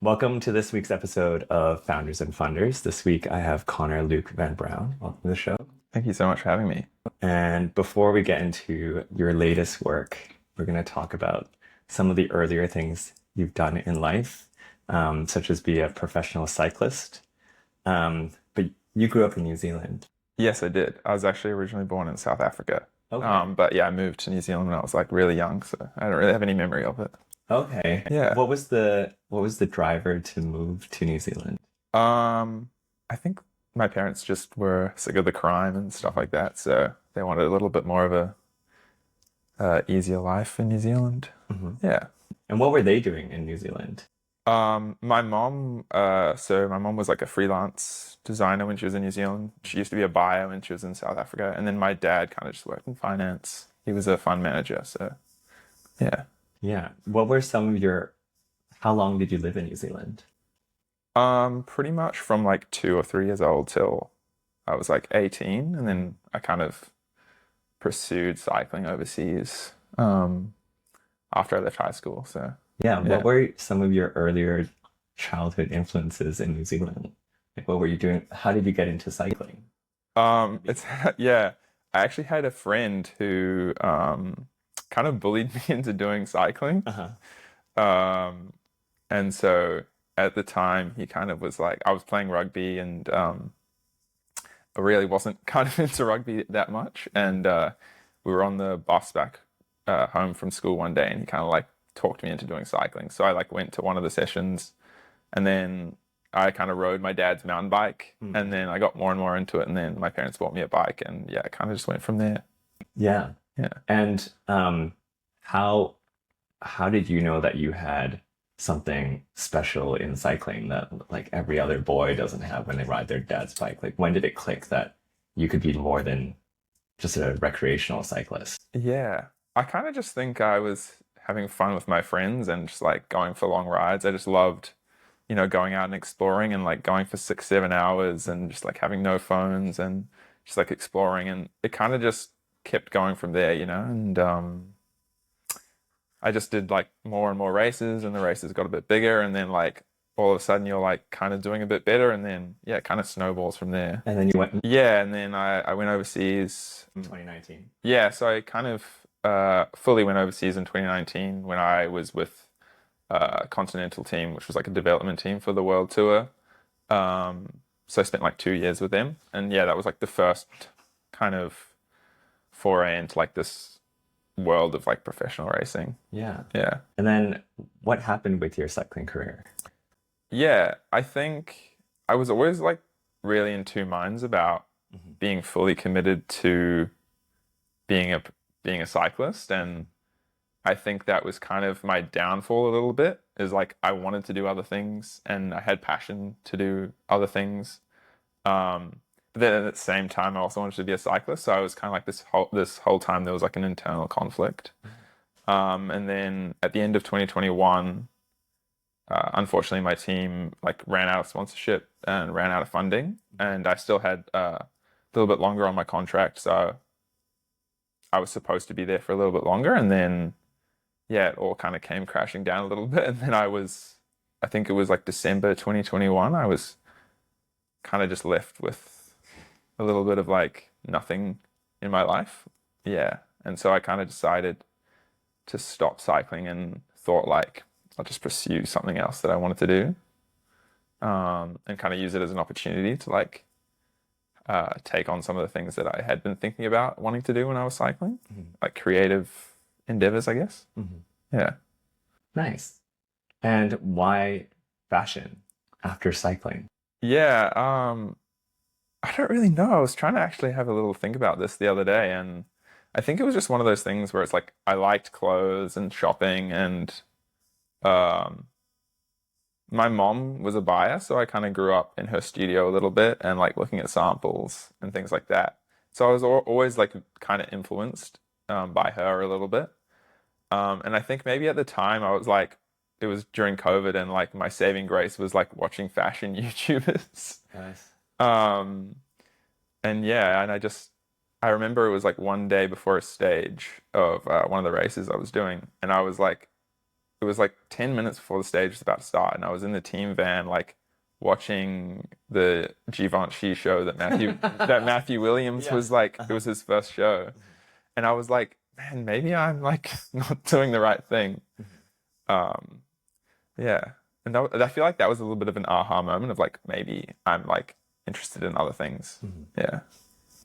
Welcome to this week's episode of Founders and Funders. This week I have Connor Luke Van Brown. Welcome to the show. Thank you so much for having me. And before we get into your latest work, we're going to talk about some of the earlier things you've done in life, such as be a professional cyclist. But you grew up in New Zealand. Yes, I did. I was actually originally born in South Africa. Okay. But yeah, I moved to New Zealand when I was like really young, so I don't really have any memory of it. Okay. Yeah. What was the driver to move to New Zealand? I think my parents just were sick of the crime and stuff like that, so they wanted a little bit more of a easier life in New Zealand. Yeah. And what were they doing in New Zealand? My mom, so my mom was like a freelance designer when she was in New Zealand. She used to be a buyer when she was in South Africa. And then my dad kind of just worked in finance. He was a fund manager. So yeah. Yeah. How long did you live in New Zealand? Pretty much from like 2 or 3 years old till I was like 18. And then I kind of pursued cycling overseas, after I left high school. So Yeah, yeah. what were some of your earlier childhood influences in New Zealand? Like, what were you doing? How did you get into cycling? It's yeah. I actually had a friend who kind of bullied me into doing cycling. Uh-huh. Um, and so at the time he kind of was like, I was playing rugby and I really wasn't kind of into rugby that much. And we were on the bus back home from school one day and he kind of like talked me into doing cycling. So I like went to one of the sessions and then I kind of rode my dad's mountain bike Mm. and then I got more and more into it and then my parents bought me a bike and yeah, it kind of just went from there. Yeah. Yeah. And how did you know that you had something special in cycling that like every other boy doesn't have when they ride their dad's bike? Like, when did it click that you could be more than just a recreational cyclist? Yeah. I kind of just think I was having fun with my friends and just like going for long rides. I just loved, going out and exploring and like going for 6, 7 hours and just like having no phones and just like exploring. And it kind of just kept going from there. And I just did like more and more races and the races got a bit bigger. And then like all of a sudden you're like kind of doing a bit better. And then, yeah, it kind of snowballs from there. And then you went in Yeah. And then I went overseas. 2019. Yeah. So I kind of fully went overseas in 2019 when I was with Continental team, which was like a development team for the world tour. So I spent like 2 years with them, and yeah, that was like the first kind of foray into like this world of like professional racing. Yeah. Yeah, And then what happened with your cycling career? yeah. I think I was always like really in two minds about Mhm. being fully committed to being a being a cyclist, and I think that was kind of my downfall a little bit, is like I wanted to do other things and I had passion to do other things. But then at the same time, I also wanted to be a cyclist. So I was kind of like this whole time there was like an internal conflict. And then at the end of 2021, unfortunately, my team like ran out of sponsorship and ran out of funding, and I still had a little bit longer on my contract. So I was supposed to be there for a little bit longer, and then yeah, it all kind of came crashing down a little bit. And then I think it was like December 2021, I was kind of just left with a little bit of like nothing in my life. Yeah. And so I kind of decided to stop cycling and thought like, I'll just pursue something else that I wanted to do. And kind of use it as an opportunity to like take on some of the things that I had been thinking about wanting to do when I was cycling, Mhm. like creative endeavors, I guess. Mhm. Yeah. Nice. And why fashion after cycling? Yeah, I don't really know. I was trying to actually have a little think about this the other day, and I think it was just one of those things where it's like I liked clothes and shopping, and um, my mom was a buyer, so I kind of grew up in her studio a little bit and like looking at samples and things like that. So I was always like kind of influenced by her a little bit. And I think maybe at the time I was like, it was during COVID, and like my saving grace was like watching fashion YouTubers. Nice. Um, and yeah, and I remember it was like one day before a stage of one of the races I was doing, and I was like it was like 10 minutes before the stage was about to start, and I was in the team van, like watching the Givenchy show that Matthew Williams Yeah. was like, it was his first show. And I was like, man, maybe I'm like not doing the right thing. Um, yeah. And I feel like that was a little bit of an aha moment of like, maybe I'm like interested in other things. Yeah.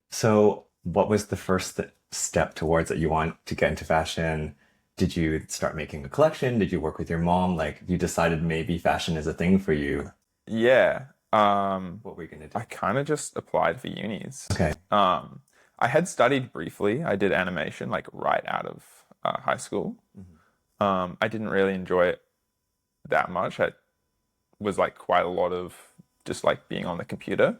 So, what was the first step towards it? You want to get into fashion? Did you start making a collection? Did you work with your mom? Like, you decided maybe fashion is a thing for you. Yeah. What were you gonna do? I kind of just applied for unis. Okay. I had studied briefly. I did animation like right out of high school. I didn't really enjoy it that much. I was like quite a lot of just like being on the computer.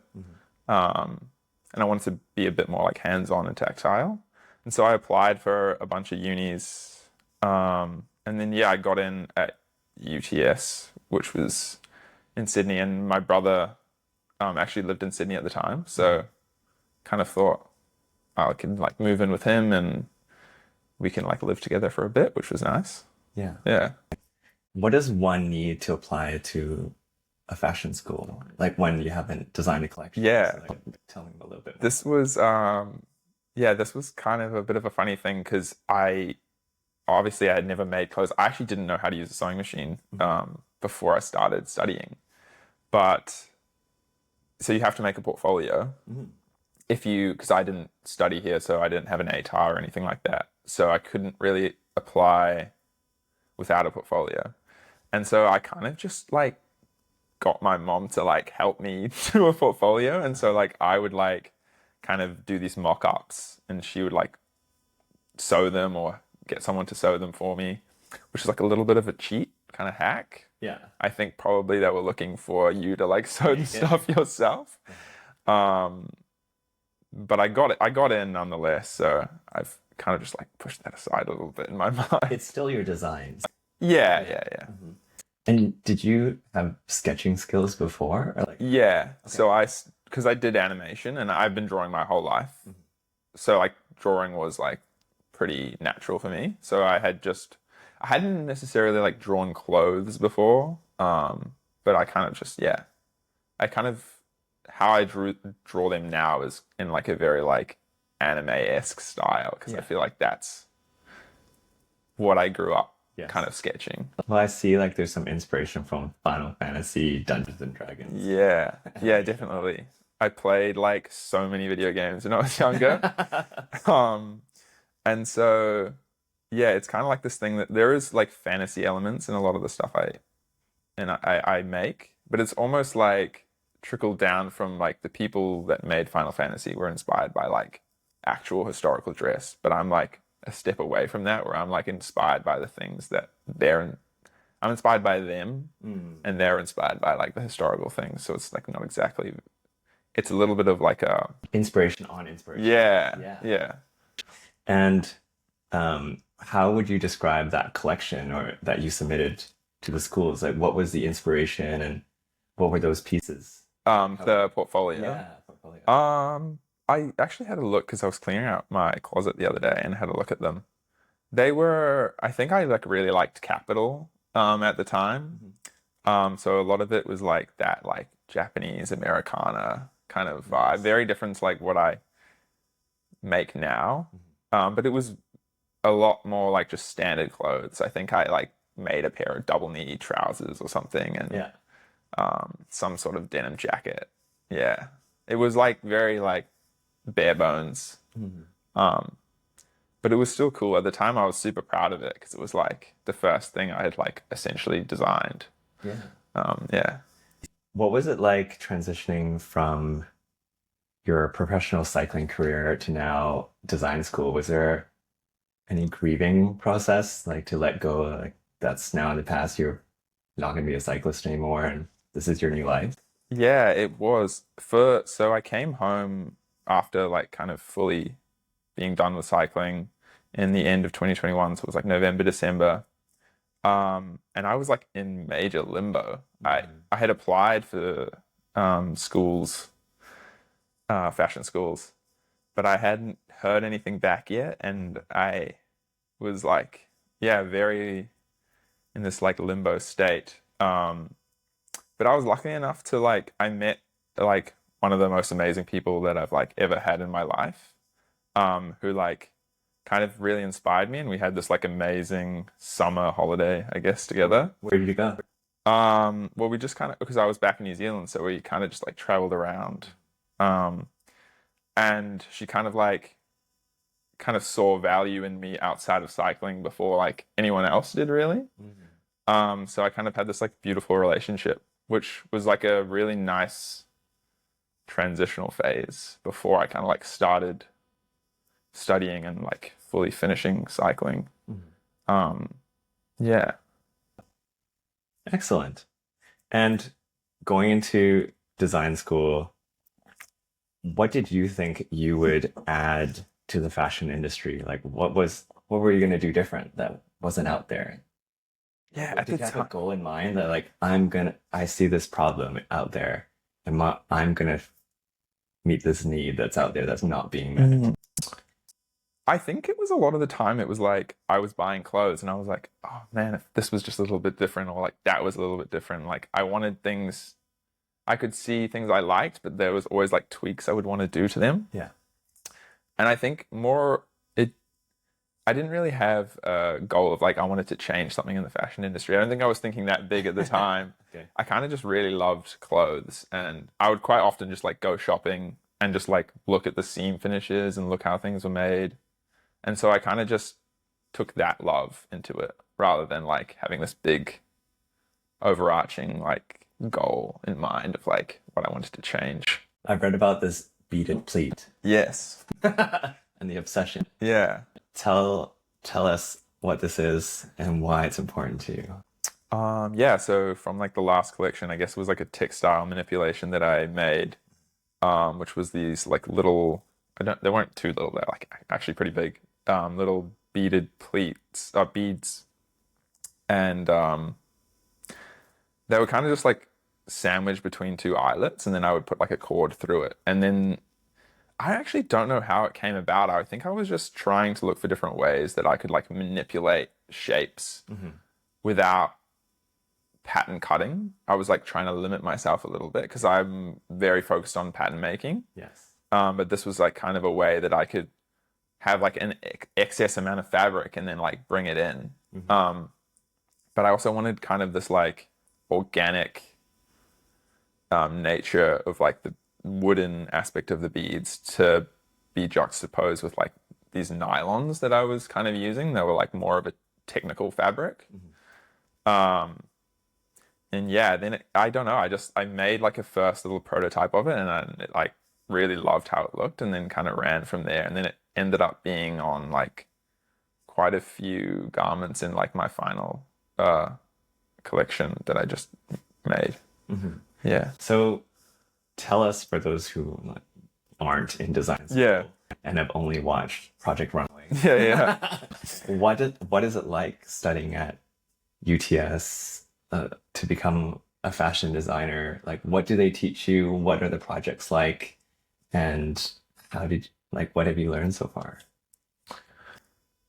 And I wanted to be a bit more like hands-on and textile. And so I applied for a bunch of unis. And then, yeah, I got in at UTS, which was in Sydney. And my brother actually lived in Sydney at the time. So kind of thought I could like move in with him and we can like live together for a bit, which was nice. Yeah. Yeah. What does one need to apply to a fashion school? Like when you haven't designed a collection? Yeah. So, like, tell me a little bit more. This was this was kind of a bit of a funny thing because I had never made clothes. I actually didn't know how to use a sewing machine before I started studying. But so you have to make a portfolio. Because I didn't study here, so I didn't have an ATAR or anything like that. So I couldn't really apply without a portfolio. And so I kind of just like got my mom to like help me do a portfolio. And so like I would like kind of do these mock-ups and she would like sew them or get someone to sew them for me, which is like a little bit of a cheat kind of hack. Yeah. I think probably they were looking for you to like sew the stuff yourself. But I got in nonetheless, so I've kind of just like pushed that aside a little bit in my mind. It's still your designs. Yeah. And did you have sketching skills before? Or like, Yeah. So because I did animation and I've been drawing my whole life. So like drawing was like pretty natural for me. So I hadn't necessarily like drawn clothes before. But I kind of just, how I draw them now is in like a very like anime-esque style because I feel like that's what I grew up kind of sketching. well, I see like there's some inspiration from Final Fantasy, Dungeons and Dragons. Yeah, definitely. I played like so many video games when I was younger. And so yeah, it's kind of like this thing that there is like fantasy elements in a lot of the stuff I make, but it's almost like trickled down from like the people that made Final Fantasy were inspired by like actual historical dress, but I'm like a step away from that where I'm like inspired by the things that I'm inspired by them and they're inspired by like the historical things. So it's like not exactly, it's a little bit of like a Inspiration on inspiration. Yeah. And how would you describe that collection or that you submitted to the schools? Like what was the inspiration and what were those pieces? The portfolio. Yeah, portfolio. I actually had a look because I was clearing out my closet the other day and had a look at them. They were, I think I like really liked Capital at the time. So a lot of it was like that like Japanese Americana kind of vibe, very different to like what I make now. But it was a lot more like just standard clothes. I think I like made a pair of double knee trousers or something and some sort of denim jacket. Yeah. It was like very like bare bones. But it was still cool. At the time I was super proud of it because it was like the first thing I had like essentially designed. Yeah. What was it like transitioning from your professional cycling career to now design school? Was there any grieving process, like to let go, like that's now in the past, you're not going to be a cyclist anymore and this is your new life? Yeah, it was. So I came home after like kind of fully being done with cycling in the end of 2021. So it was like November, December. And I was like in major limbo. I had applied for schools, fashion schools, but I hadn't heard anything back yet. And I was like, very in this like limbo state. But I was lucky enough to like I met like one of the most amazing people that I've like ever had in my life, who like kind of really inspired me, and we had this like amazing summer holiday, I guess, together. Where did you go? Well, we just kind of because I was back in New Zealand, so we kind of just like traveled around. Um, and she kind of saw value in me outside of cycling before like anyone else did really. So I kind of had this like beautiful relationship, which was like a really nice transitional phase before I kind of like started studying and like fully finishing cycling. Yeah. Excellent. And going into design school, what did you think you would add to the fashion industry? Like what were you going to do different that wasn't out there? Yeah, Like, at did the you have a time. goal in mind that like I see this problem out there and I'm gonna meet this need that's out there that's not being met? I think it was a lot of the time it was like I was buying clothes and I was like, oh man, if this was just a little bit different or like that was a little bit different. Like I wanted things, I could see things I liked, but there was always like tweaks I would want to do to them. Yeah. And I think more it I didn't really have a goal of like I wanted to change something in the fashion industry. I don't think I was thinking that big at the time. Okay. I kind of just really loved clothes and I would quite often just like go shopping and just like look at the seam finishes and look how things were made. And so I kind of just took that love into it rather than like having this big overarching like goal in mind of like what I wanted to change. I've read about this beaded pleat Yes. and the obsession. Yeah. Tell us what this is and why it's important to you. Yeah, so from like the last collection, I guess it was like a textile manipulation that I made, which was these like little, they weren't too little, they're like actually pretty big, little beaded pleats, beads. And they were kind of just like sandwiched between two eyelets, and then I would put like a cord through it. And then I actually don't know how it came about. I think I was just trying to look for different ways that I could like manipulate shapes without pattern cutting. I was like trying to limit myself a little bit because I'm very focused on pattern making. Yes. But this was like kind of a way that I could have like an excess amount of fabric and then like bring it in. But I also wanted kind of this like organic nature of like the wooden aspect of the beads to be juxtaposed with like these nylons that I was kind of using. They were like more of a technical fabric. And yeah, then I don't know. I made like a first little prototype of it, and I like really loved how it looked, and then kind of ran from there. And then it ended up being on like quite a few garments in like my final collection that I just made. Yeah. So tell us, for those who like, aren't in design school Yeah. and have only watched Project Runway, Yeah. what is it like studying at UTS to become a fashion designer? Like, what do they teach you? What are the projects like? And what have you learned so far?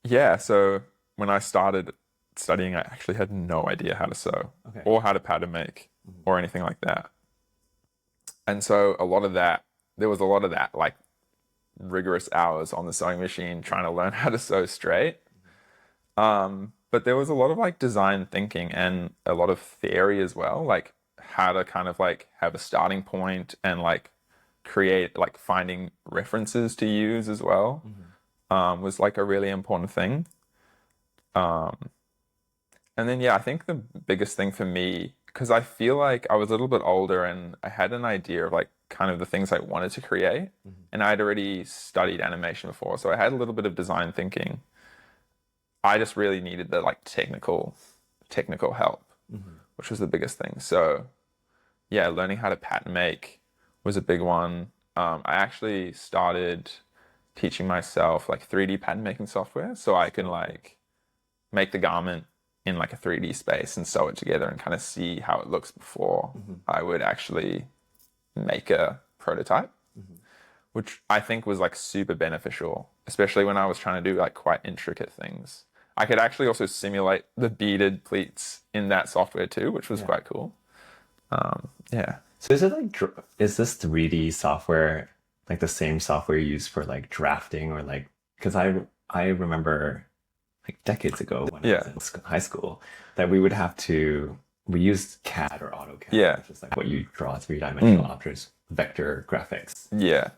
Yeah. So when I started studying, I actually had no idea how to sew Okay. or how to pattern make or anything like that. And so there was a lot of that, like rigorous hours on the sewing machine trying to learn how to sew straight. But there was a lot of like design thinking and a lot of theory as well, like how to kind of like have a starting point and like create like finding references to use as well, was like a really important thing. And then, yeah, I think the biggest thing for me, because I feel like I was a little bit older and I had an idea of like kind of the things I wanted to create. And I'd already studied animation before, so I had a little bit of design thinking. I just really needed the like technical help, which was the biggest thing. So yeah, learning how to pattern make was a big one. I actually started teaching myself like 3D pattern making software so I can like make the garment in like a 3D space and sew it together and kind of see how it looks before I would actually make a prototype, which I think was like super beneficial, especially when I was trying to do like quite intricate things. I could actually also simulate the beaded pleats in that software too, which was Yeah. quite cool. Yeah. So is it like is this 3D software like the same software you use for like drafting or like because I remember like decades ago when I was Yeah. in high school that we would have to we used CAD or AutoCAD, Yeah. which is like what you draw three-dimensional Mm. objects, vector graphics. Yeah.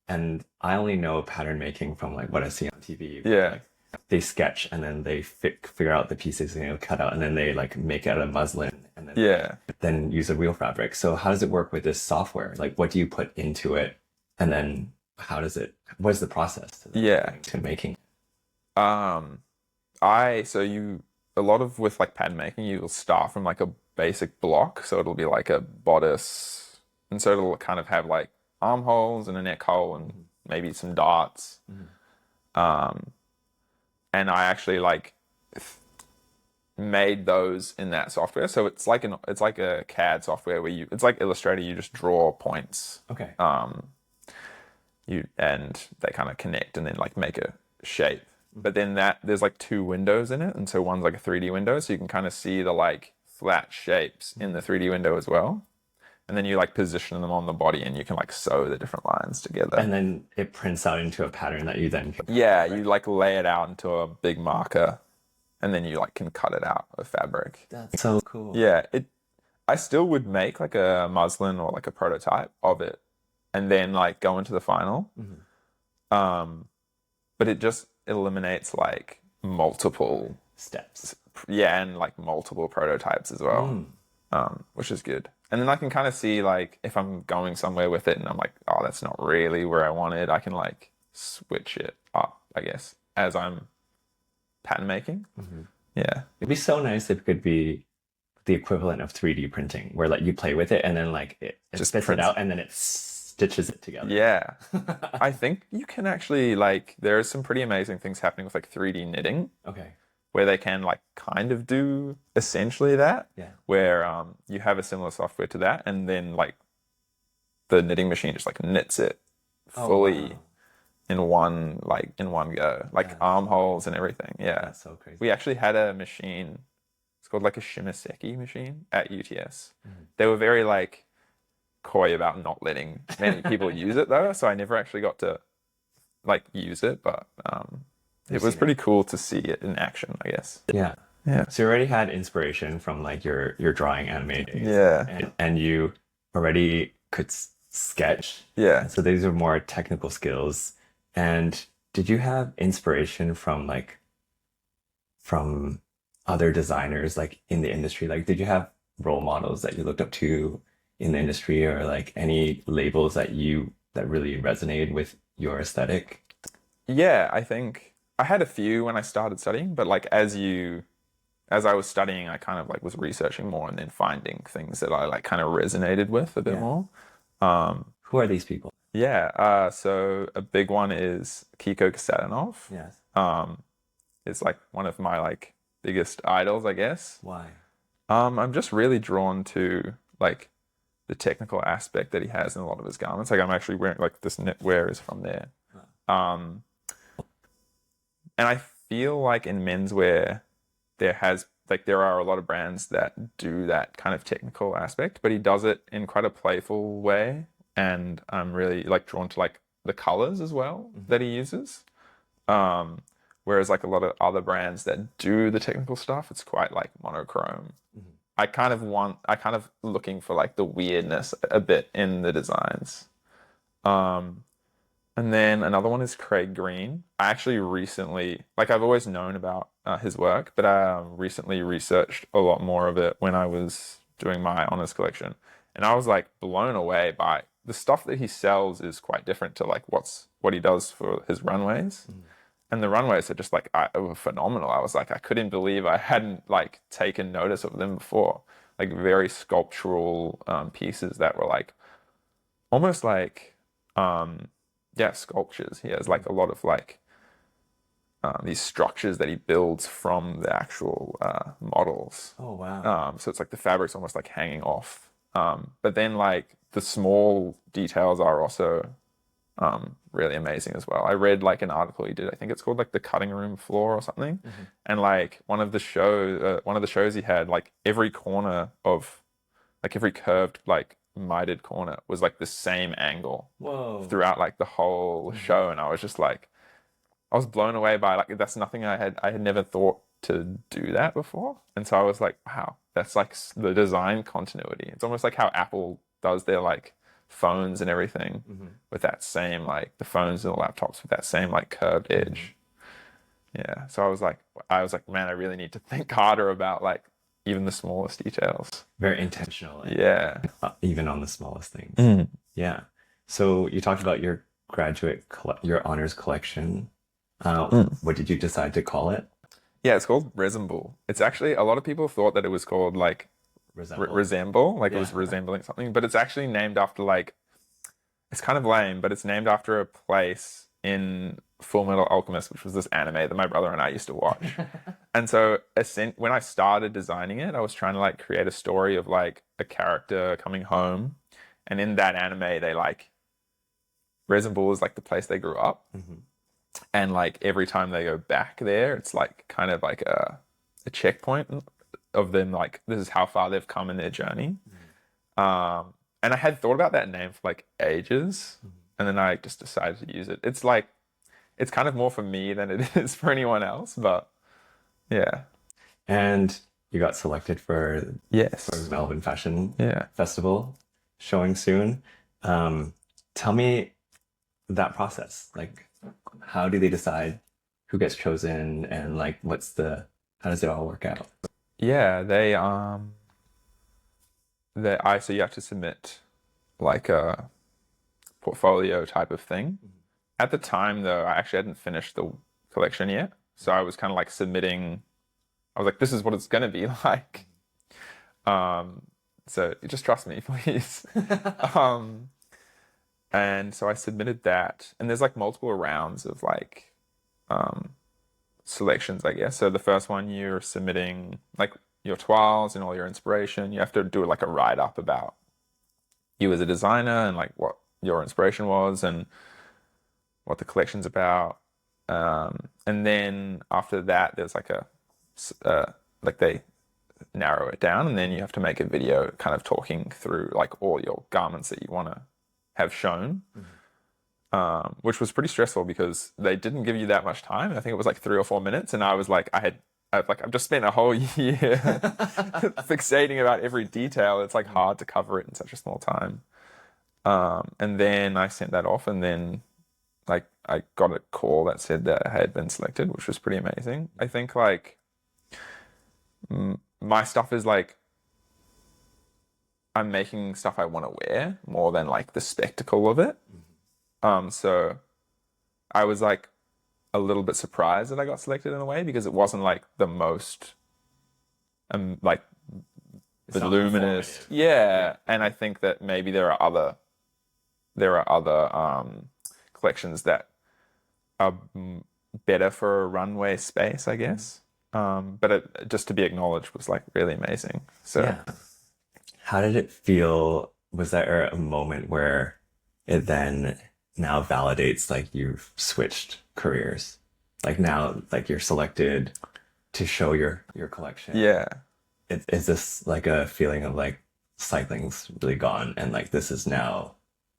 And I only know pattern making from like what I see on TV. Yeah. Like they sketch and then they figure out the pieces they cut out and then they like make it out of muslin and then Yeah. then use a real fabric. So how does it work with this software? Like what do you put into it and then what's the process Yeah. to making? A lot of with like pattern making, you'll start from like a basic block. So it'll be like a bodice. And so it'll kind of have like armholes and a neck hole and maybe some darts. And I actually like made those in that software. So it's like a CAD software where it's like Illustrator, you just draw points. Okay. And they kind of connect and then like make a shape. But then there's like two windows in it, and so one's like a 3D window, so you can kind of see the like flat shapes in the 3D window as well. And then you like position them on the body, and you can like sew the different lines together. And then it prints out into a pattern that you then can you like lay it out into a big marker, and then you like can cut it out of fabric. That's so cool. Yeah, I still would make like a muslin or like a prototype of it, and then like go into the final. But it just eliminates like multiple Steps. yeah, and like multiple prototypes as well, which is good. And then I can kind of see like if I'm going somewhere with it and I'm like, oh, that's not really where I want it, I can like switch it up, I guess, as I'm pattern making. Yeah. It'd be so nice if it could be the equivalent of 3D printing, where like you play with it and then like it Just spits it prints- out and then it stitches it together. Yeah. I think you can actually like there are some pretty amazing things happening with like 3D knitting Okay. where they can like kind of do essentially that. Yeah. Where you have a similar software to that and then like the knitting machine just like knits it fully wow. in one go. Like armholes and everything. Yeah. That's so crazy. We actually had a machine. It's called like a Shimaseki machine at UTS. They were very like coy about not letting many people use it though, so I never actually got to like use it, but it was pretty cool to see it in action, I guess. Yeah. Yeah. So you already had inspiration from like your drawing anime days. Yeah. And you already could sketch. Yeah. So these are more technical skills. And did you have inspiration from other designers like in the industry? Like did you have role models that you looked up to in the industry or like any labels that really resonated with your aesthetic? Yeah, I think I had a few when I started studying, but like as I was studying, I kind of like was researching more and then finding things that I like kind of resonated with a bit more. Who are these people? Yeah, so a big one is Kiko Kostadinov. Yes. It's like one of my like biggest idols, I guess. Why? I'm just really drawn to like the technical aspect that he has in a lot of his garments. Like I'm actually wearing like this knitwear is from there. And I feel like in menswear there are a lot of brands that do that kind of technical aspect, but he does it in quite a playful way. And I'm really like drawn to like the colors as well that he uses. Whereas like a lot of other brands that do the technical stuff, it's quite like monochrome. I kind of looking for like the weirdness a bit in the designs. And then another one is Craig Green. I actually recently, like I've always known about his work, but I recently researched a lot more of it when I was doing my honors collection. And I was like blown away by the stuff that he sells is quite different to like what he does for his runways. And the runways are just like were phenomenal. I was like, I couldn't believe I hadn't like taken notice of them before. Like very sculptural pieces that were like almost like sculptures. He has like a lot of like these structures that he builds from the actual models. Oh wow. So it's like the fabric's almost like hanging off. But then like the small details are also really amazing as well. I read like an article he did. I think it's called like the cutting room floor or something. And like one of the shows he had, like every corner of like every curved like mitered corner was like the same angle Whoa. throughout like the whole show. And I was just like, I was blown away by like that's nothing I had never thought to do that before. And so I was like, wow, that's like the design continuity. It's almost like how Apple does their like phones and everything with that same like the phones and the laptops with that same like curved edge. Yeah. So I was like, man, I really need to think harder about like even the smallest details. Very intentional. Yeah. Even on the smallest things. Yeah. So you talked about your your honors collection. What did you decide to call it? Yeah, it's called Resembool. It's actually, a lot of people thought that it was called like Resemble, like it was resembling something, but it's actually named after like, it's kind of lame, but it's named after a place in Fullmetal Alchemist, which was this anime that my brother and I used to watch. And so when I started designing it, I was trying to like create a story of like a character coming home. And in that anime, they like, Resembool is like the place they grew up. And like every time they go back there, it's like kind of like a checkpoint of them, like this is how far they've come in their journey. And I had thought about that name for like ages, and then I just decided to use it. It's like, it's kind of more for me than it is for anyone else, but yeah. And you got selected for Melbourne Fashion Festival showing soon. Tell me that process. Like, how do they decide who gets chosen, and like how does it all work out? Yeah, so you have to submit like a portfolio type of thing. At the time though, I actually hadn't finished the collection yet. So I was kind of like submitting, I was like, this is what it's gonna be like. So just trust me, please. And so I submitted that, and there's like multiple rounds of like selections, I guess. So the first one, you're submitting like your toiles and all your inspiration. You have to do like a write-up about you as a designer and like what your inspiration was and what the collection's about. And then after that, there's like like they narrow it down, and then you have to make a video kind of talking through like all your garments that you want to have shown, which was pretty stressful because they didn't give you that much time. I think it was like 3 or 4 minutes, and I was like, I've just spent a whole year fixating about every detail. It's like hard to cover it in such a small time. And then I sent that off, and then like I got a call that said that I had been selected, which was pretty amazing. I think like my stuff is like, I'm making stuff I want to wear more than like the spectacle of it. So I was like a little bit surprised that I got selected in a way, because it wasn't like the most like voluminous. Yeah. And I think that maybe there are other collections that are better for a runway space, I guess. But just to be acknowledged was like really amazing. So yeah. How did it feel? Was there a moment where it then now validates like you've switched careers? Like now, like you're selected to show your collection. Yeah. Is this like a feeling of like cycling's really gone, and like this is now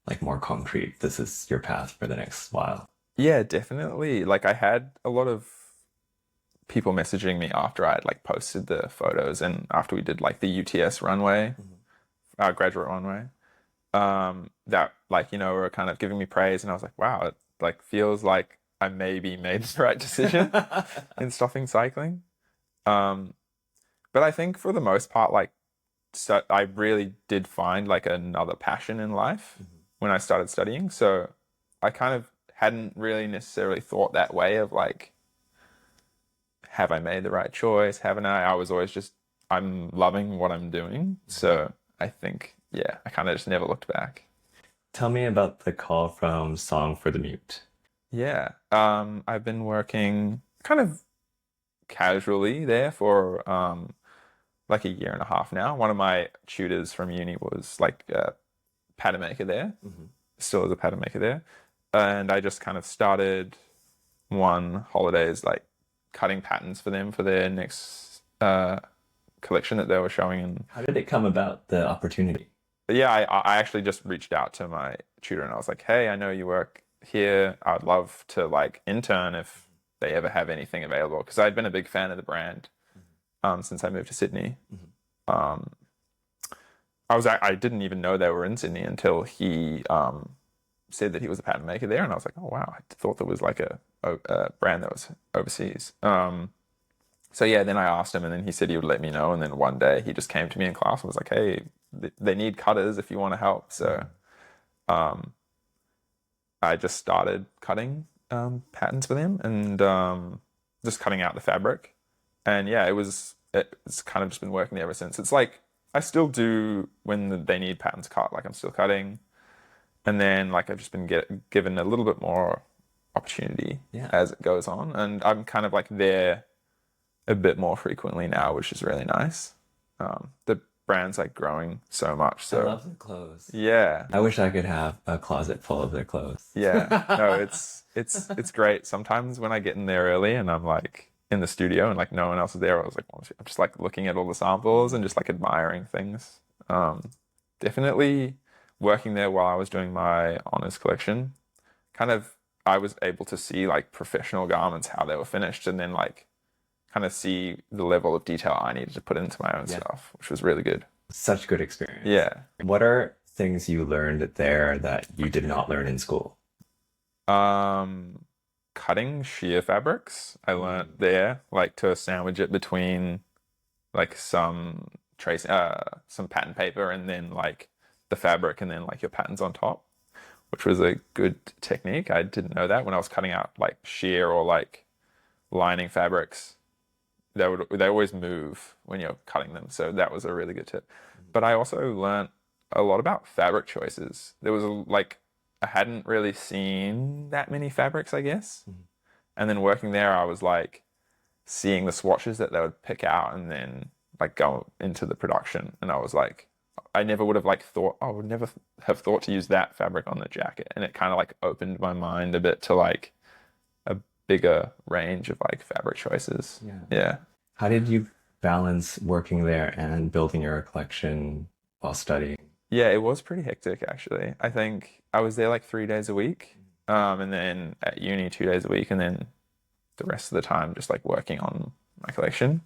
like more concrete? This is your path for the next while. Yeah, definitely. Like I had a lot of people messaging me after I had like posted the photos, and after we did like the UTS runway, graduate runway, that like, were kind of giving me praise, and I was like, wow, it like feels like I maybe made the right decision in stopping cycling. But I think for the most part, like, so I really did find like another passion in life when I started studying. So I kind of hadn't really necessarily thought that way of like, have I made the right choice? Haven't I? I was always just, I'm loving what I'm doing. So I think, yeah, I kind of just never looked back. Tell me about the call from Song for the Mute. Yeah. I've been working kind of casually there for like a year and a half now. One of my tutors from uni was like a pattern maker there, still is a pattern maker there. and I just kind of started one holidays like cutting patterns for them for their next collection that they were showing. And How did it come about, the opportunity? yeah, I actually just reached out to my tutor and I was like, hey, I know you work here. I'd love to like intern if they ever have anything available, because I'd been a big fan of the brand since I moved to Sydney. Um, I didn't even know they were in Sydney until he said that he was a pattern maker there, and I was like, oh wow, I thought there was like a brand that was overseas. So yeah, then I asked him, and then he said he would let me know. And then one day he just came to me in class and was like, hey, they need cutters if you want to help. So um, I just started cutting patterns for them and just cutting out the fabric. And yeah, it's kind of just been working there ever since. It's like I still do when they need patterns cut, like I'm still cutting. And then like I've just been given a little bit more opportunity Yeah. as it goes on. And I'm kind of like there a bit more frequently now, which is really nice. The brand's like growing so much. I So love their clothes. yeah, I wish I could have a closet full of their clothes. yeah. No, it's great. Sometimes when I get in there early and I'm like in the studio and like no one else is there, I was like, I'm just like looking at all the samples and just like admiring things. Definitely working there while I was doing my honors collection, kind of I was able to see like professional garments, how they were finished, and then like kind of see the level of detail I needed to put into my own Yeah. stuff, which was really good. Such good experience. Yeah. What are things you learned there that you did not learn in school? Um, Cutting sheer fabrics, I learned there, like to sandwich it between like some pattern paper and then like the fabric and then like your patterns on top, which was a good technique. I didn't know that when I was cutting out like sheer or like lining fabrics. They always move when you're cutting them, so that was a really good tip. But I also learned a lot about fabric choices. There was like I hadn't really seen that many fabrics, I guess. And then working there, I was like seeing the swatches that they would pick out and then like go into the production. And I was like, I never would have like thought, I would never have thought to use that fabric on the jacket. And it kind of like opened my mind a bit to like a bigger range of like fabric choices. Yeah. Yeah. How did you balance working there and building your collection while studying? Yeah, it was pretty hectic actually. I think I was there like 3 days a week, and then at uni 2 days a week, and then the rest of the time just like working on my collection.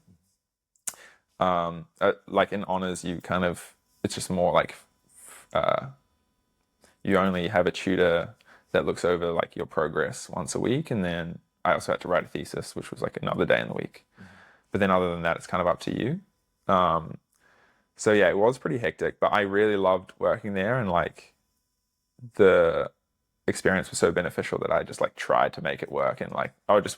Like in honors, you kind of it's just more like uh, you only have a tutor that looks over like your progress once a week, and then I also had to write a thesis, which was like another day in the week. But then other than that, it's kind of up to you. Um, so yeah, it was pretty hectic, but I really loved working there, and like the experience was so beneficial that I just like tried to make it work. And like I would just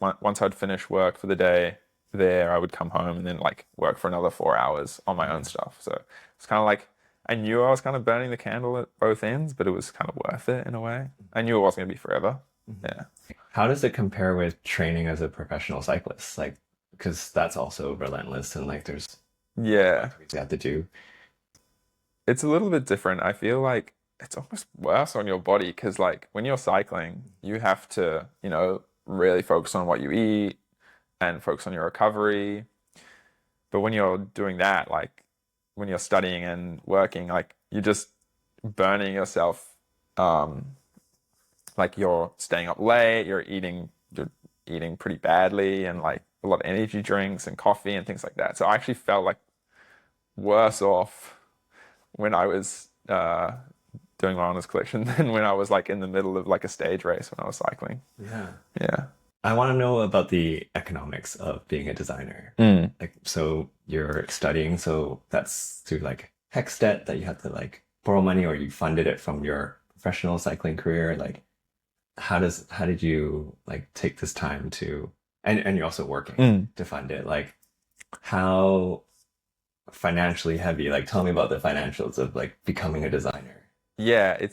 once I'd finish work for the day there, I would come home and then like work for another 4 hours on my own stuff. So it's kind of like I knew I was kind of burning the candle at both ends, but it was kind of worth it in a way. I knew it wasn't going to be forever. Yeah. How does it compare with training as a professional cyclist? Like, because that's also relentless and like there's Yeah. things you have to do. It's a little bit different. I feel like it's almost worse on your body because, like, when you're cycling, you have to, really focus on what you eat and focus on your recovery. But when you're doing that, like, when you're studying and working, like, you're just burning yourself. Like, you're staying up late, you're eating pretty badly, and like a lot of energy drinks and coffee and things like that. So I actually felt like worse off when I was doing my honors collection than when I was like in the middle of like a stage race when I was cycling. Yeah. Yeah. I want to know about the economics of being a designer. Mm. Like, so you're studying, so that's through like HECS debt that you have to like borrow money or you funded it from your professional cycling career. Like, how did you like take this time to, and you're also working to fund it. Like, how financially heavy, like tell me about the financials of like becoming a designer. Yeah, it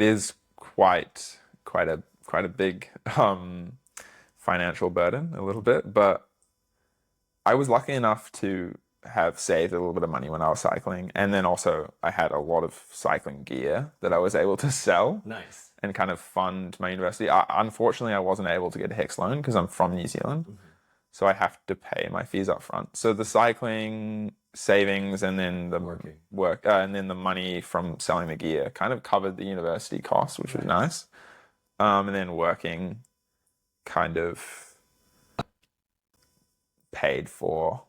is quite a big financial burden a little bit, but I was lucky enough to have saved a little bit of money when I was cycling, and then also I had a lot of cycling gear that I was able to sell Nice. and kind of fund my university. Unfortunately, I wasn't able to get a HEX loan because I'm from New Zealand, so I have to pay my fees up front. So the cycling savings and then the work and then the money from selling the gear kind of covered the university costs, which was nice. And then working kind of paid for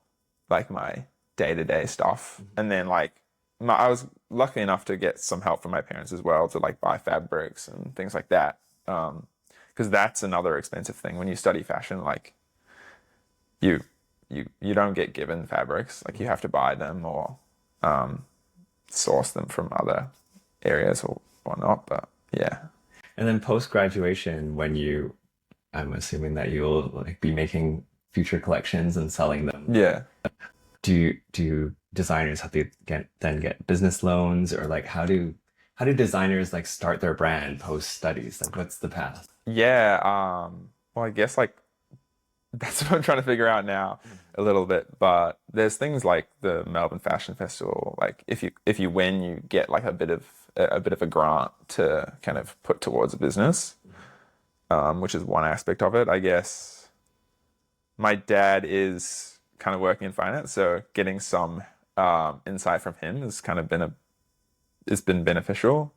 like my day-to-day stuff. And then like I was lucky enough to get some help from my parents as well to like buy fabrics and things like that. Because that's another expensive thing when you study fashion. Like you don't get given fabrics. Like you have to buy them or source them from other areas or whatnot. But yeah. And then post-graduation, I'm assuming that you'll like be making future collections and selling them. Yeah. Do designers have to get business loans, or like how do designers like start their brand post studies? Like what's the path? Yeah. Well, I guess like that's what I'm trying to figure out now a little bit. But there's things like the Melbourne Fashion Festival. Like if you win, you get like a bit of a grant to kind of put towards a business, which is one aspect of it. I guess my dad is kind of working in finance, so getting some insight from him has kind of been beneficial.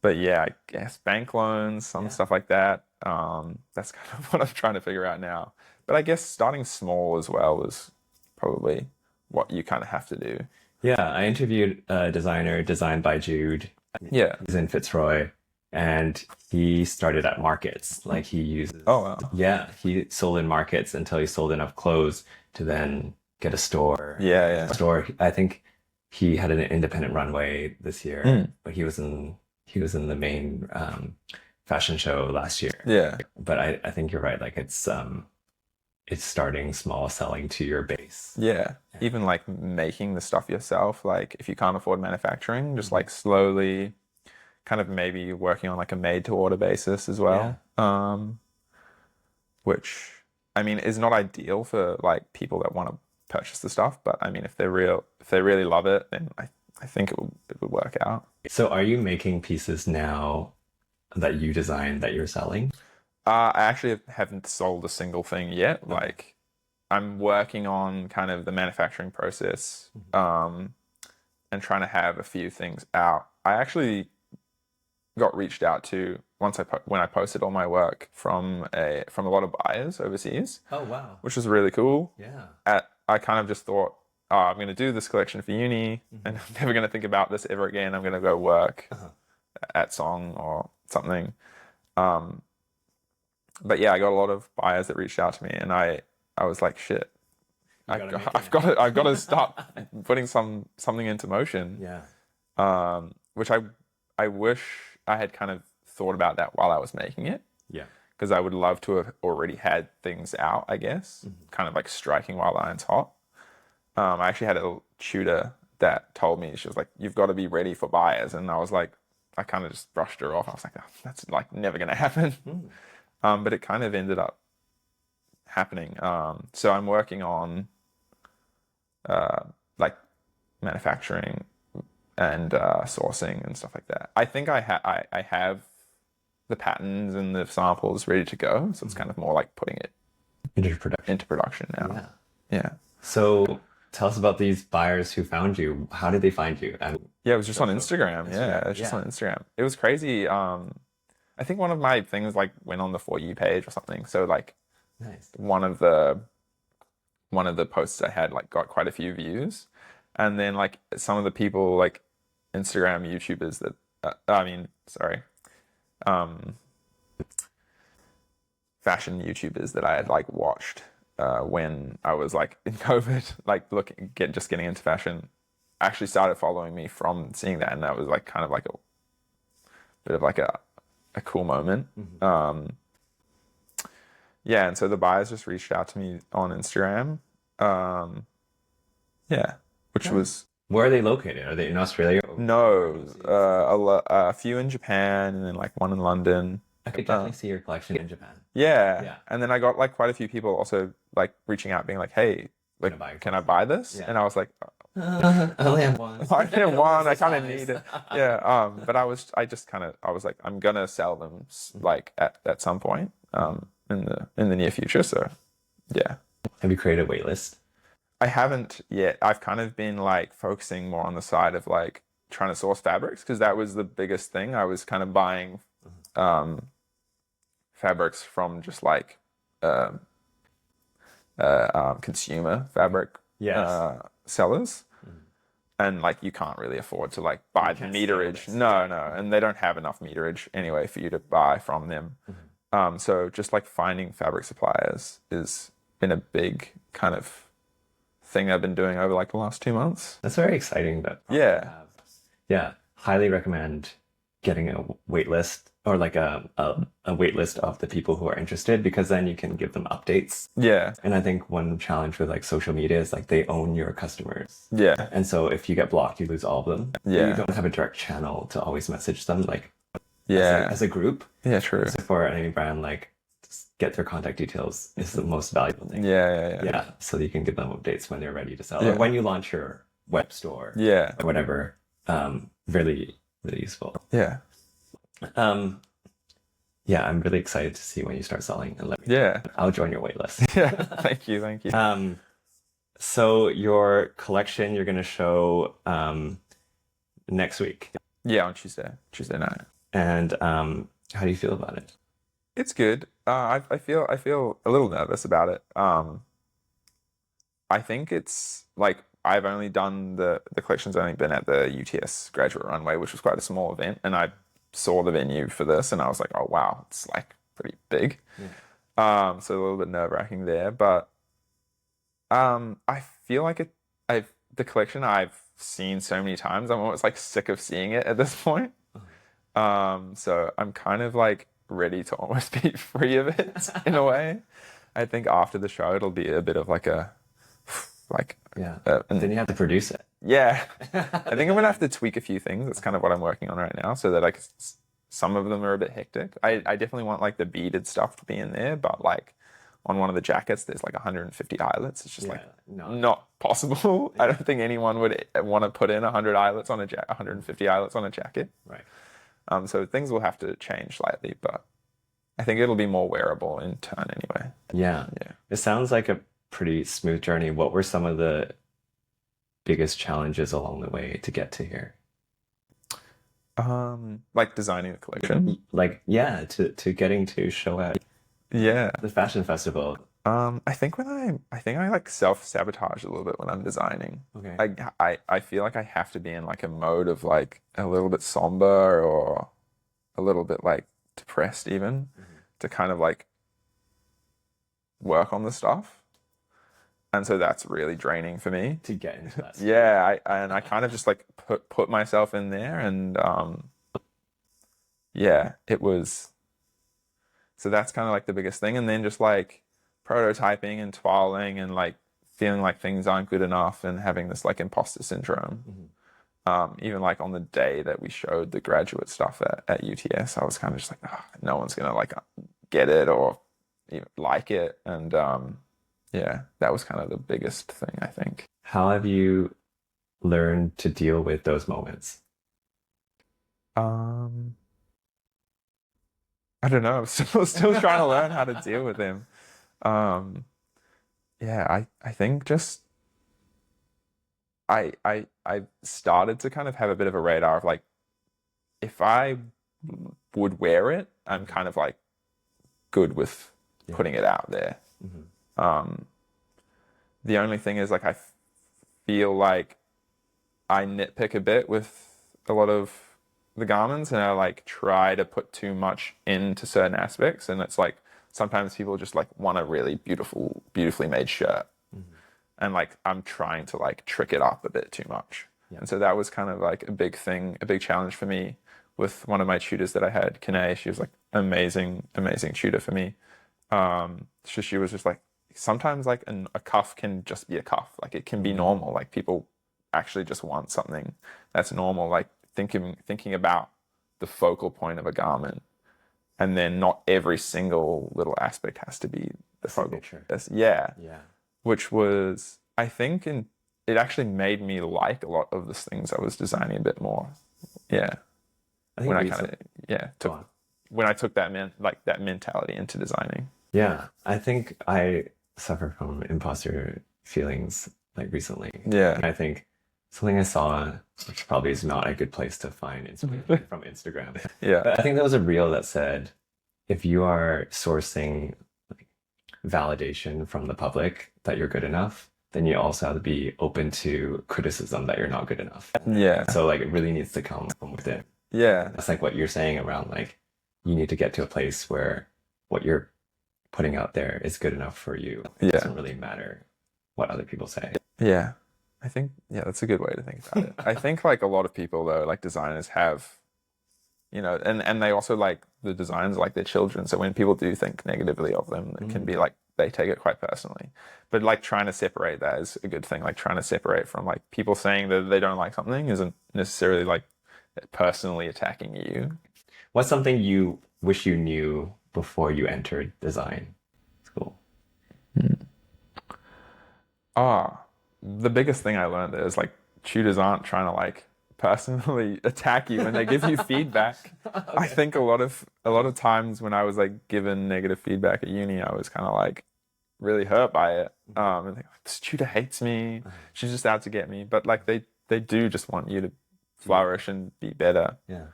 But yeah, I guess bank loans, some stuff like that. That's kind of what I'm trying to figure out now. But I guess starting small as well is probably what you kind of have to do. Yeah, I interviewed a designer designed by Jude. Yeah. He's in Fitzroy, and he started at markets. Like he uses, Oh, wow. yeah, he sold in markets until he sold enough clothes to then get a store. Yeah, yeah. A store. I think he had an independent runway this year, but he was in the main fashion show last year. Yeah. But I think you're right. Like it's starting small, selling to your base. Yeah. Even like making the stuff yourself. Like if you can't afford manufacturing, just like slowly kind of maybe working on like a made to order basis as well. Which I mean is not ideal for like people that want to purchase the stuff, but I mean if they really love it, then I think it would work out. So are you making pieces now that you designed that you're selling? I actually haven't sold a single thing yet. Like I'm working on kind of the manufacturing process, and trying to have a few things out. I actually got reached out to when I posted all my work from a lot of buyers overseas. Oh wow. Which was really cool. Yeah. I kind of just thought, oh, I'm going to do this collection for uni, and I'm never going to think about this ever again. I'm going to go work at Song or something. But yeah, I got a lot of buyers that reached out to me, and I was like, shit, I've got to start putting something into motion. Yeah. Which I wish I had kind of thought about that while I was making it. Yeah. Because I would love to have already had things out, I guess, kind of like striking while the iron's hot. I actually had a tutor that told me, she was like, you've got to be ready for buyers. And I was like, I kind of just brushed her off. I was like, oh, that's like never going to happen. But it kind of ended up happening. So I'm working on like manufacturing and sourcing and stuff like that. I think I have the patterns and the samples ready to go. So it's kind of more like putting it into production now. Yeah. So tell us about these buyers who found you. How did they find you? Yeah, it was just on Instagram. Yeah, it was just on Instagram. It was crazy. I think one of my things like went on the For You page or something. So like Nice. one of the posts I had like got quite a few views. And then like some of the people like Instagram YouTubers that fashion YouTubers that I had like watched when I was like in COVID, like just getting into fashion, actually started following me from seeing that, and that was like kind of like a bit of like a cool moment. Yeah, and so the buyers just reached out to me on Instagram. Which was. Where are they located? Are they in Australia? No, a few in Japan and then like one in London. I could definitely see your collection in Japan. Yeah. And then I got like quite a few people also like reaching out being like, hey, like, can I buy this? Yeah. And I was like, I only have one. I didn't want, I kind of Size. need it. Yeah. But I was like, I'm gonna sell them like at some point, in the near future. So yeah. Have you created a wait list? I haven't yet. I've kind of been like focusing more on the side of like trying to source fabrics because that was the biggest thing. I was kind of buying fabrics from just like consumer fabric Yes. sellers. And like you can't really afford to like buy the meterage. No, and they don't have enough meterage anyway for you to buy from them. So just like finding fabric suppliers has been a big kind of thing I've been doing over like the last 2 months. That's very exciting. That Yeah. Yeah, highly recommend getting a wait list or like a wait list of the people who are interested because then you can give them updates. Yeah. And I think one challenge with like social media is like they own your customers. Yeah. And so if you get blocked, you lose all of them. Yeah. You don't have a direct channel to always message them like Yeah. as a group. Yeah, true. So for any brand, like just get their contact details is the most valuable thing. Yeah. Yeah. So that you can give them updates when they're ready to sell Yeah. or when you launch your web store Yeah. or whatever. Really, really useful. Yeah. Yeah, I'm really excited to see when you start selling and let me know. Yeah. I'll join your wait list. Yeah. Thank you. So your collection you're gonna show next week. Yeah, on Tuesday night. And how do you feel about it? It's good. I feel a little nervous about it. I think it's like I've only done the collection's only been at the UTS graduate runway, which was quite a small event, and I saw the venue for this, and I was like, oh wow, it's like pretty big. Yeah. So a little bit nerve-wracking there, but I feel like the collection I've seen so many times, I'm almost like sick of seeing it at this point. So I'm kind of like ready to almost be free of it in a way. I think after the show, it'll be a bit of like and then you have to produce it. Yeah. I think I'm gonna have to tweak a few things. That's kind of what I'm working on right now, so that like some of them are a bit hectic. I definitely want like the beaded stuff to be in there, but like on one of the jackets, there's like 150 eyelets. It's just not possible. Yeah. I don't think anyone would want to put in 100 eyelets on 150 eyelets on a jacket. Right. So things will have to change slightly, but I think it'll be more wearable in turn anyway. Yeah. It sounds like a pretty smooth journey. What were some of the biggest challenges along the way to get to here? Like designing the collection. Like, yeah, to getting to show at the fashion festival. I think I like self-sabotage a little bit when I'm designing. Okay. I feel like I have to be in like a mode of like a little bit somber or a little bit like depressed even to kind of like work on the stuff. And so that's really draining for me. To get into that. Yeah, I kind of just like put myself in there, and yeah, it was. So that's kind of like the biggest thing, and then just like prototyping and toiling and like feeling like things aren't good enough and having this like imposter syndrome. Even like on the day that we showed the graduate stuff at UTS, I was kind of just like, oh, no one's gonna like get it or even like it, and yeah, that was kind of the biggest thing, I think. How have you learned to deal with those moments? I don't know. I'm still trying to learn how to deal with them. Yeah, I think just I started to kind of have a bit of a radar of like, if I would wear it, I'm kind of like good with putting it out there. The only thing is like I feel like I nitpick a bit with a lot of the garments, and I like try to put too much into certain aspects, and it's like sometimes people just like want a really beautifully made shirt, and like I'm trying to like trick it up a bit too much. And so that was kind of like a big challenge for me with one of my tutors that I had, Kine. She was like amazing tutor for me. So she was just like, sometimes like a cuff can just be a cuff. Like it can be normal. Like people actually just want something that's normal. Like thinking about the focal point of a garment, and then not every single little aspect has to be the focal. Signature. Yeah. Yeah. Which was, I think it actually made me like a lot of the things I was designing a bit more. Yeah. I think When I recent, kind of, yeah, go on. when I took that mentality into designing. Yeah, I think I suffer from imposter feelings like recently. Yeah. And I think something I saw, which probably is not a good place to find inspiration from Instagram, Yeah. but I think there was a reel that said if you are sourcing like validation from the public that you're good enough, then you also have to be open to criticism that you're not good enough. Yeah. So like it really needs to come from within. Yeah. That's like what you're saying around like you need to get to a place where what you're putting out there is good enough for you. It Yeah. doesn't really matter what other people say. Yeah. I think, yeah, that's a good way to think about it. I think like a lot of people though, like designers have, and they also like the designers like their children. So when people do think negatively of them, it can be like they take it quite personally. But like trying to separate that is a good thing. Like trying to separate from like people saying that they don't like something isn't necessarily like personally attacking you. What's something you wish you knew before you entered design school? The biggest thing I learned there is like tutors aren't trying to like personally attack you when they give you feedback. I think a lot of times when I was like given negative feedback at uni, I was kind of like really hurt by it. And like, this tutor hates me. She's just out to get me. But like they do just want you to flourish and be better. Yeah.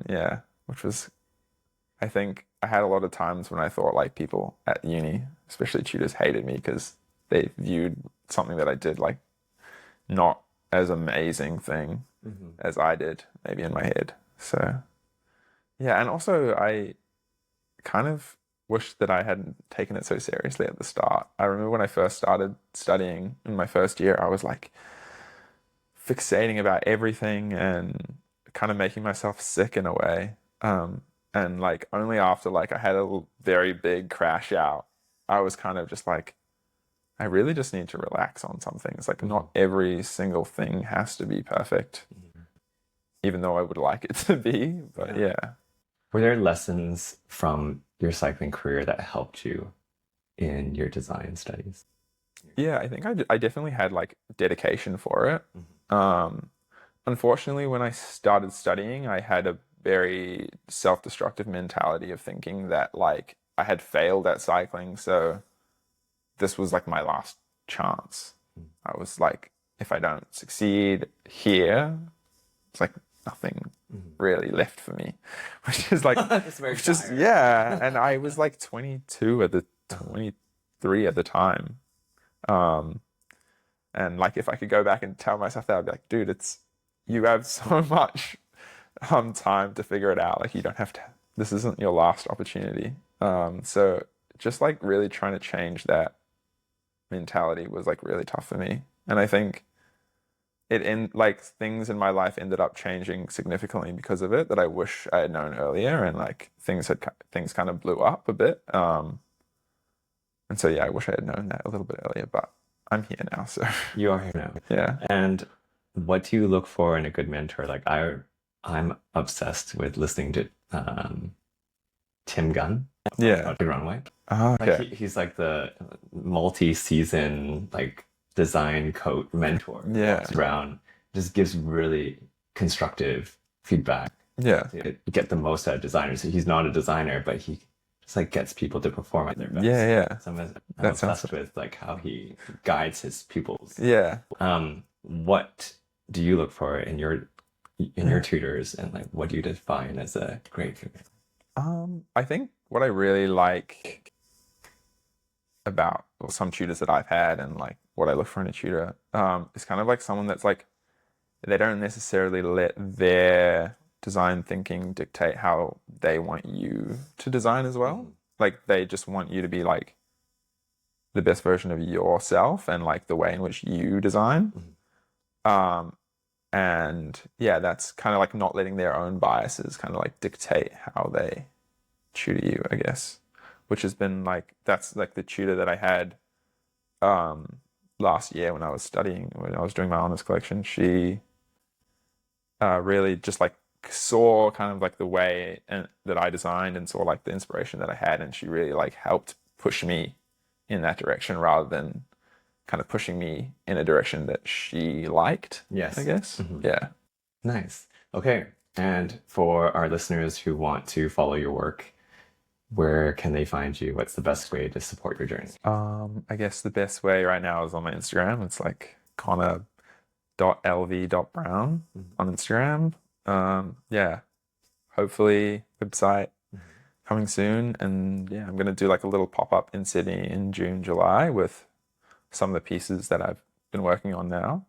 Yeah, which was, I think I had a lot of times when I thought like people at uni, especially tutors, hated me because they viewed something that I did like not as amazing thing as I did, maybe in my head. So yeah, and also I kind of wish that I hadn't taken it so seriously at the start. I remember when I first started studying in my first year, I was like fixating about everything and kind of making myself sick in a way. And like only after like I had a very big crash out, I was kind of just like, I really just need to relax on some things. Like not every single thing has to be perfect, even though I would like it to be. But yeah. Were there lessons from your cycling career that helped you in your design studies? Yeah, I think I definitely had like dedication for it. Unfortunately, when I started studying, I had a very self-destructive mentality of thinking that like I had failed at cycling, so this was like my last chance. I was like, if I don't succeed here, it's like nothing really left for me, which is like, It's very yeah. And I was like 23 at the time. And like, if I could go back and tell myself that, I'd be like, dude, you have so much time to figure it out. Like, you don't have to, this isn't your last opportunity. So just like really trying to change that mentality was like really tough for me. And I think like things in my life ended up changing significantly because of it that I wish I had known earlier, and like things kind of blew up a bit. And so yeah, I wish I had known that a little bit earlier, but I'm here now, so You are here now. yeah. And what do you look for in a good mentor? Like I'm obsessed with listening to Tim Gunn. Yeah. The Runway. Oh, Like okay. he's like the multi-season like design coach mentor. Yeah. Walks around, just gives really constructive feedback Yeah. to get the most out of designers. He's not a designer, but he just like gets people to perform at their best. Yeah, yeah. So I'm That sounds obsessed with like how he guides his pupils. Yeah. What do you look for in your tutors, and like what do you define as a great tutor? I think what I really like about some tutors that I've had and like what I look for in a tutor is kind of like someone that's like they don't necessarily let their design thinking dictate how they want you to design as well. Like they just want you to be like the best version of yourself and like the way in which you design. And yeah, that's kind of like not letting their own biases kind of like dictate how they tutor you, I guess, which has been like, that's like the tutor that I had last year when I was studying, when I was doing my honors collection. She really just like saw kind of like the way that I designed and saw like the inspiration that I had, and she really like helped push me in that direction rather than kind of pushing me in a direction that she liked. Yes. I guess. Mhm. Yeah. Nice. Okay. And for our listeners who want to follow your work, where can they find you? What's the best way to support your journey? I guess the best way right now is on my Instagram. It's like connor.lv.brown on Instagram. Yeah. Hopefully website coming soon. And yeah, I'm gonna do like a little pop-up in Sydney in June, July with some of the pieces that I've been working on now.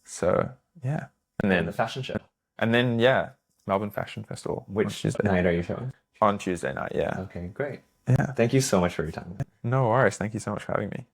So yeah. And And the then fashion show. yeah, Melbourne Fashion Festival on Which Tuesday. night are you showing? On Tuesday night, yeah. Okay, great. Yeah. Thank you so much for your time. No worries. Thank you so much for having me.